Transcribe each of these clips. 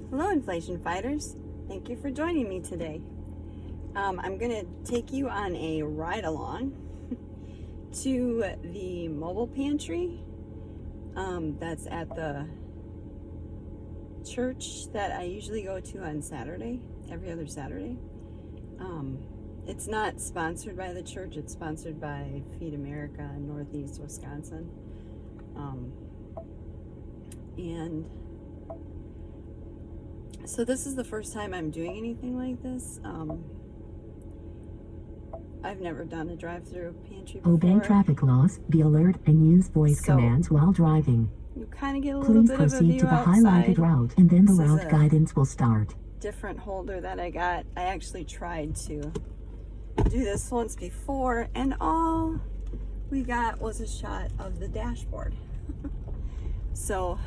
Hello, inflation fighters. Thank you for joining me today. I'm going to take you on a ride along to the mobile pantry that's at the church that I usually go to on Saturday, every other Saturday. It's not sponsored by the church, it's sponsored by Feed America in Northeast Wisconsin. And so this is the first time I'm doing anything like this. I've never done a drive-through pantry before. Obey traffic laws, be alert, and use voice commands while driving. You kind of get a little bit of a view outside. Please proceed to the highlighted route, and then the route guidance will start. Different holder that I got. I actually tried to do this once before, and all we got was a shot of the dashboard. So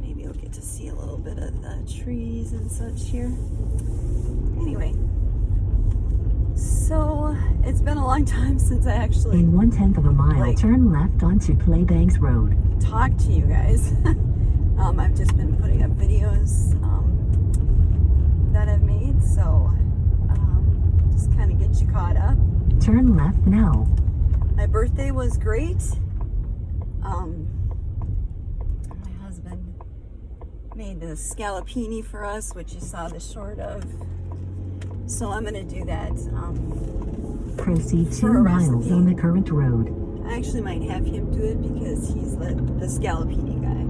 maybe you'll get to see a little bit of the trees and such here. Anyway, so it's been a long time since I actually in 1/10 of a mile turn left onto Claybanks Road. Talk to you guys. I've just been putting up videos that I've made, so just kind of get you caught up. Turn left now. My birthday was great. My husband made the scallopini for us, which you saw the short of. So I'm going to do that. Proceed 2 miles on the current road. I actually might have him do it because he's the scallopini guy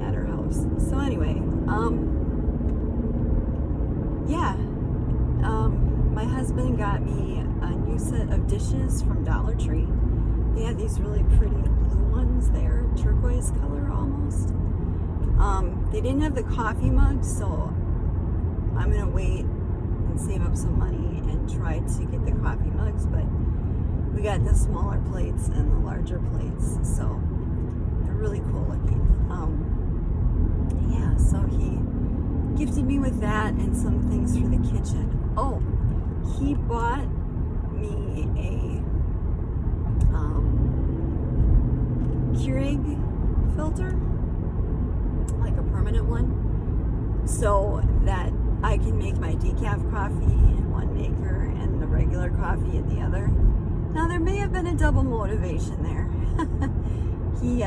at our house. So anyway, my husband got me a new set of dishes from Dollar Tree. They had these really pretty blue ones there, turquoise color almost. They didn't have the coffee mugs, so I'm gonna wait and save up some money and try to get the coffee mugs, but we got the smaller plates and the larger plates, so they're really cool looking. So he gifted me with that and some things for the kitchen. Oh, he bought me a Keurig filter, like a permanent one, so that I can make my decaf coffee in one maker and the regular coffee in the other. Now there may have been a double motivation there. He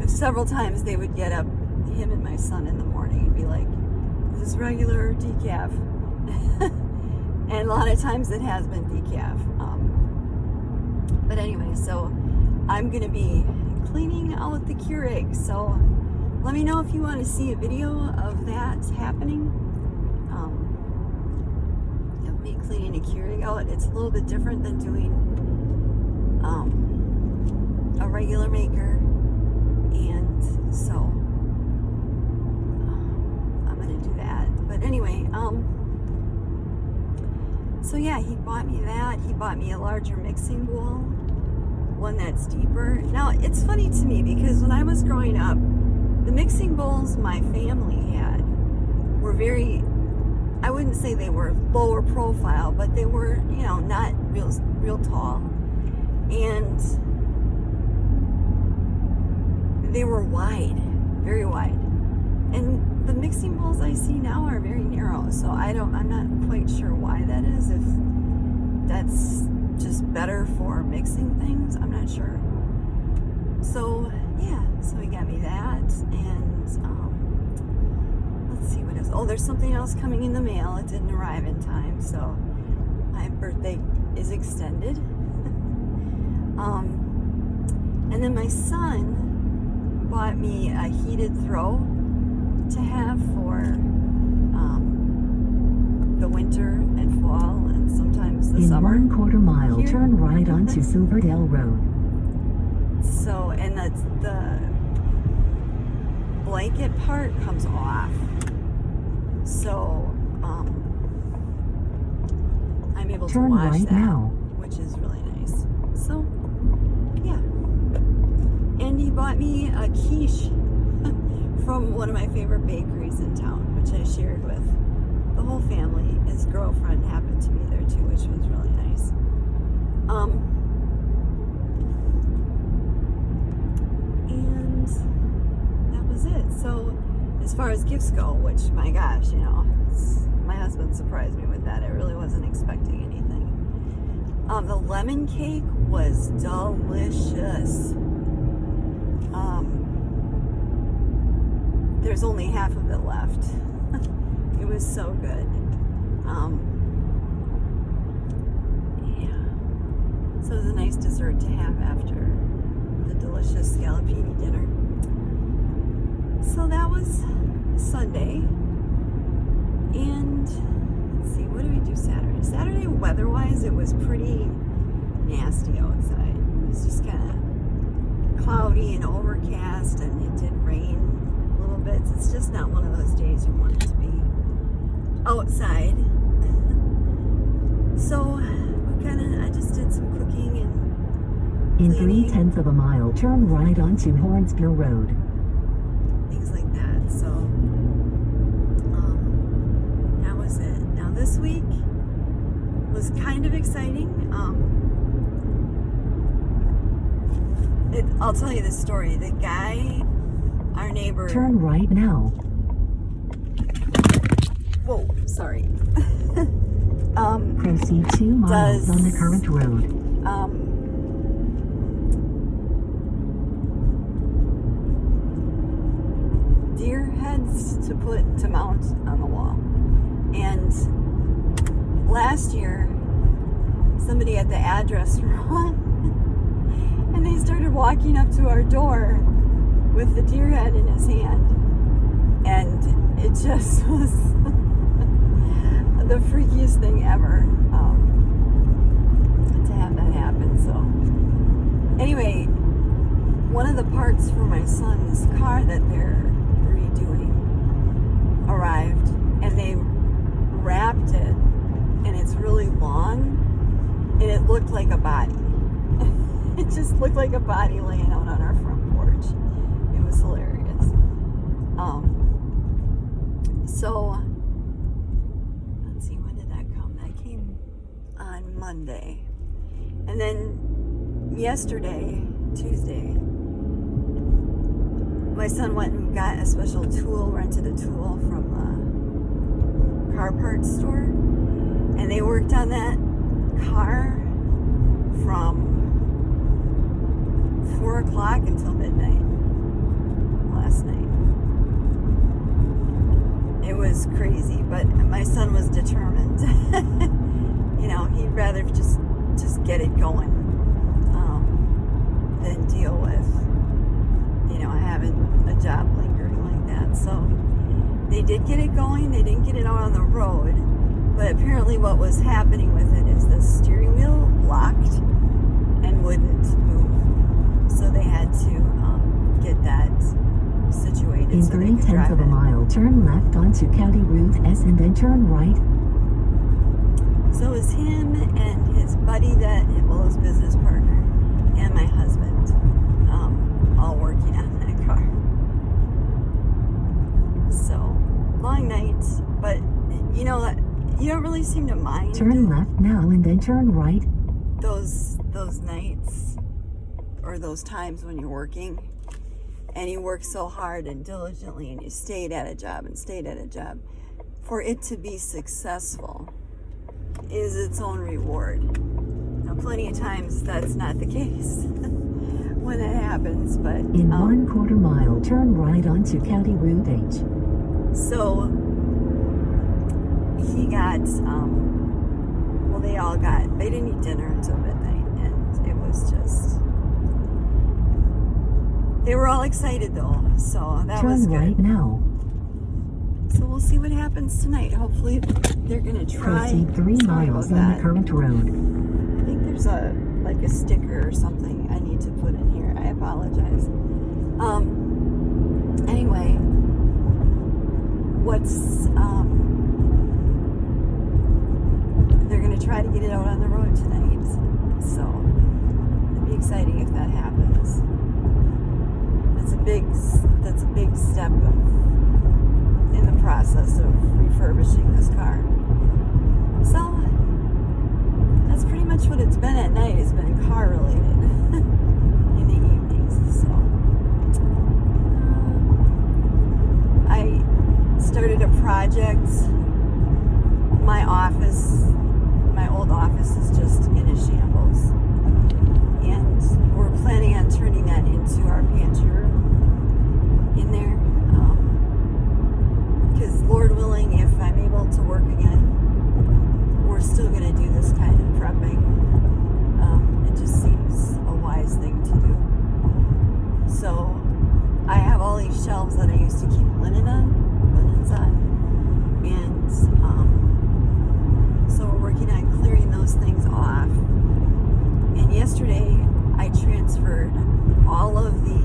several times they would get up, him and my son in the morning, and be like, "Is this regular or decaf?" And a lot of times it has been decaf. But anyway, so I'm gonna be cleaning out the Keurig. So let me know if you want to see a video of that happening. Of me cleaning a Keurig out. It's a little bit different than doing a regular maker, and so I'm gonna do that. But anyway, so yeah, he bought me that. He bought me a larger mixing bowl, one that's deeper. Now it's funny to me because when I was growing up, the mixing bowls my family had were very, I wouldn't say they were lower profile, but they were, not real tall. And they were wide, very wide. And the mixing bowls I see now are very narrow, so I'm not quite sure why that is. If that's just better for mixing things, I'm not sure. So so he got me that, and let's see what else. Oh, there's something else coming in the mail. It didn't arrive in time, so my birthday is extended. And then my son bought me a heated throw to have for the winter and fall, and sometimes the summer. In 1/4 mile, here. turn right onto Silverdale Road. So, and the blanket part comes off. So, I'm able to wash right that, now. which is really nice. So, yeah. And he bought me a quiche from one of my favorite bakeries in town, which I shared with the whole family. His girlfriend happened to be there too, which was really nice. And that as far as gifts go, which, my gosh, you know, my husband surprised me with that. I really wasn't expecting anything. The lemon cake was delicious. There's only half of it left. It was so good. Yeah. So it was a nice dessert to have after the delicious scallopini dinner. So that was Sunday. And let's see, what did we do Saturday? Saturday, weather-wise, it was pretty nasty outside. It was just kind of cloudy and overcast, and it did rain a little bit. It's just not one of those days you want it to be outside. So I just did some cooking and In cleaning, 3/10 of a mile, turn right onto Hornspear Road. things like that. So that was it. Now this week was kind of exciting. I'll tell you the story. The guy, our neighbor. Turn right now. Whoa, sorry. Proceed 2 miles on the current road. Deer heads to mount on the wall. And last year, somebody at the address wrong, and they started walking up to our door with the deer head in his hand, and it just was the freakiest thing ever to have that happen. So anyway, one of the parts for my son's car that they're redoing arrived, and they wrapped it, and it's really long, and it looked like a body. It just looked like a body laying out on our front porch. It was hilarious. So let's see, when did that come? That came on Monday. And then yesterday, Tuesday, my son went and got a special tool, rented a tool from a car parts store, and they worked on that car from 4 o'clock until midnight last night. It was crazy, but my son was determined. You know, he'd rather just get it going than deal with, you know, having a job lingering like that. So they did get it going. They didn't get it out on the road, but apparently what was happening with it is the steering wheel locked and wouldn't move. So they had to get that situated. In so they could 3/10 drive of a it. mile, turn left onto County Route S and then turn right. So it was him and his buddy his business partner, and my husband, all working on that car. So, long nights, but you know, you don't really seem to mind Turn left now and then turn right. those nights or those times when you're working and you work so hard and diligently and you stayed at a job. For it to be successful is its own reward. Now, plenty of times that's not the case when it happens, but In 1/4 mile, turn right onto County Route H. so he got they didn't eat dinner until midnight, and it was just, they were all excited though, so that was Turn good. right now. So we'll see what happens tonight. Hopefully they're gonna try. Proceed 3 Sorry miles about on that. the current road. I think there's a sticker or something I need to put in here. I apologize. Anyway, they're gonna try to get it out on the road tonight. So it'd be exciting if that happens. That's a big step in the process of refurbishing this car. So that's pretty much what it's been at night. It's been car related in the evenings. So I So I have all these shelves that I used to keep linens on, and so we're working on clearing those things off. And yesterday I transferred all of the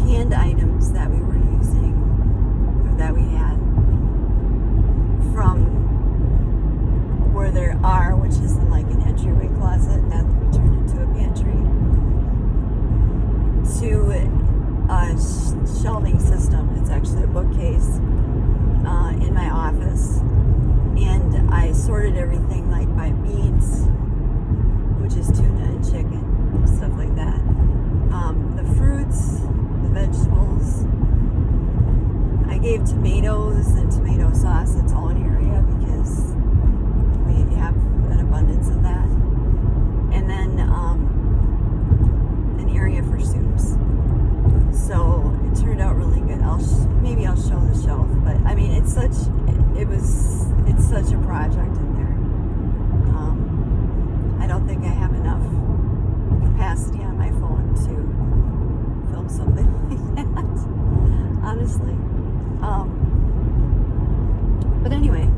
canned items that we were using, or that we had, from where there are, which is in like an entryway closet that we turned into a pantry, to a shelving system. It's actually a bookcase in my office, and I sorted everything like by meats, which is tuna and chicken, stuff like that. The fruits, the vegetables. I gave tomatoes and tomato sauce its own area because we have an abundance of that. And then an area for soups. So it turned out really good. Maybe I'll show the shelf, but I mean, it's such a project in there. I don't think I have enough capacity on my phone to film something like that, honestly. But anyway,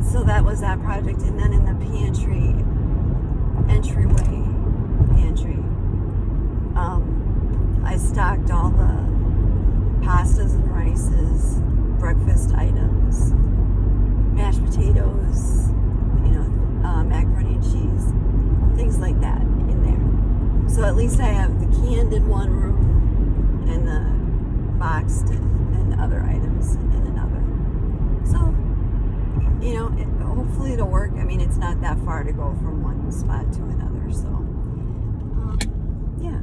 so that was that project. And then in the entryway pantry, I stocked all the pastas and rices, breakfast items, mashed potatoes, macaroni and cheese, things like that in there. So at least I have the canned in one room and the boxed and other items in another. So, hopefully it'll work. I mean, it's not that far to go from one spot to another. So, yeah.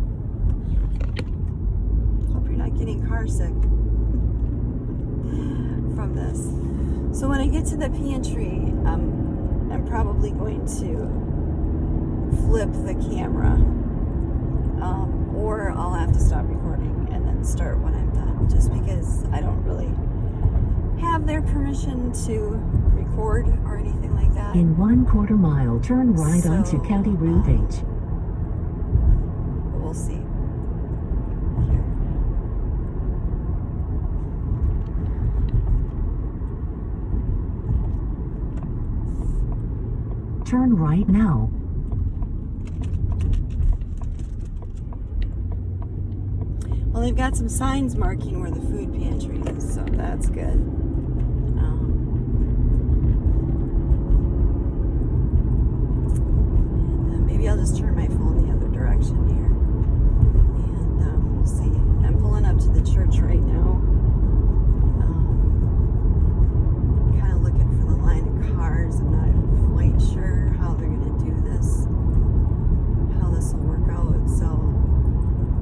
Hope you're not getting car sick from this. So when I get to the pantry, I'm probably going to flip the camera, or I'll have to stop recording and then start when I'm done, just because I don't really have their permission to record or anything like that. In 1/4 mile, turn right onto County Route H. We'll see. Turn right now. Well, they've got some signs marking where the food pantry is, so that's good. And maybe I'll just turn my phone the other direction here, and we'll see. I'm pulling up to the church right now. Kind of looking for the line of cars. I'm not quite sure how they're going to do this, how this will work out. So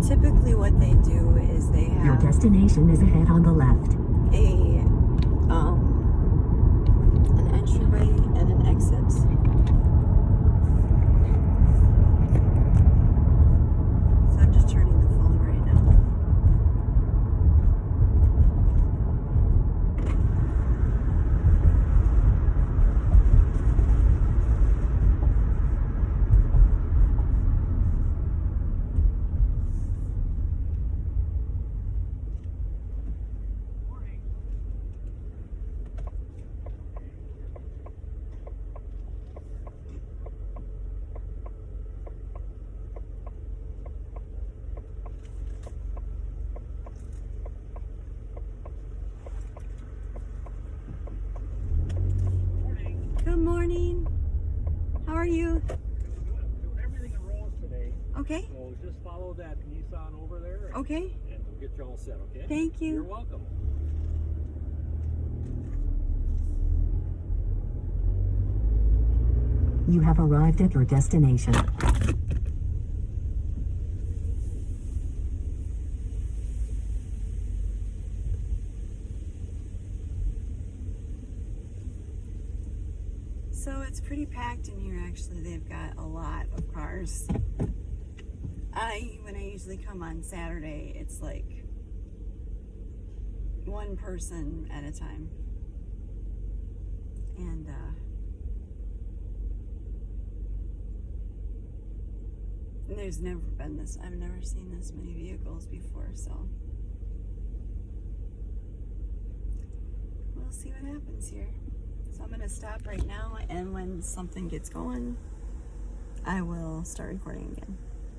typically what they do is they have Your destination is ahead on the left. an entryway and an exit. So I'm just turning the phone right now. Good morning. How are you? Doing everything in rows today. Okay. So just follow that Nissan over there. Okay. And we'll get you all set, okay? Thank you. You're welcome. You have arrived at your destination. So it's pretty packed in here, actually. They've got a lot of cars. When I usually come on Saturday, it's like one person at a time. And And there's never been this, I've never seen this many vehicles before, so we'll see what happens here. So I'm gonna stop right now, and when something gets going, I will start recording again.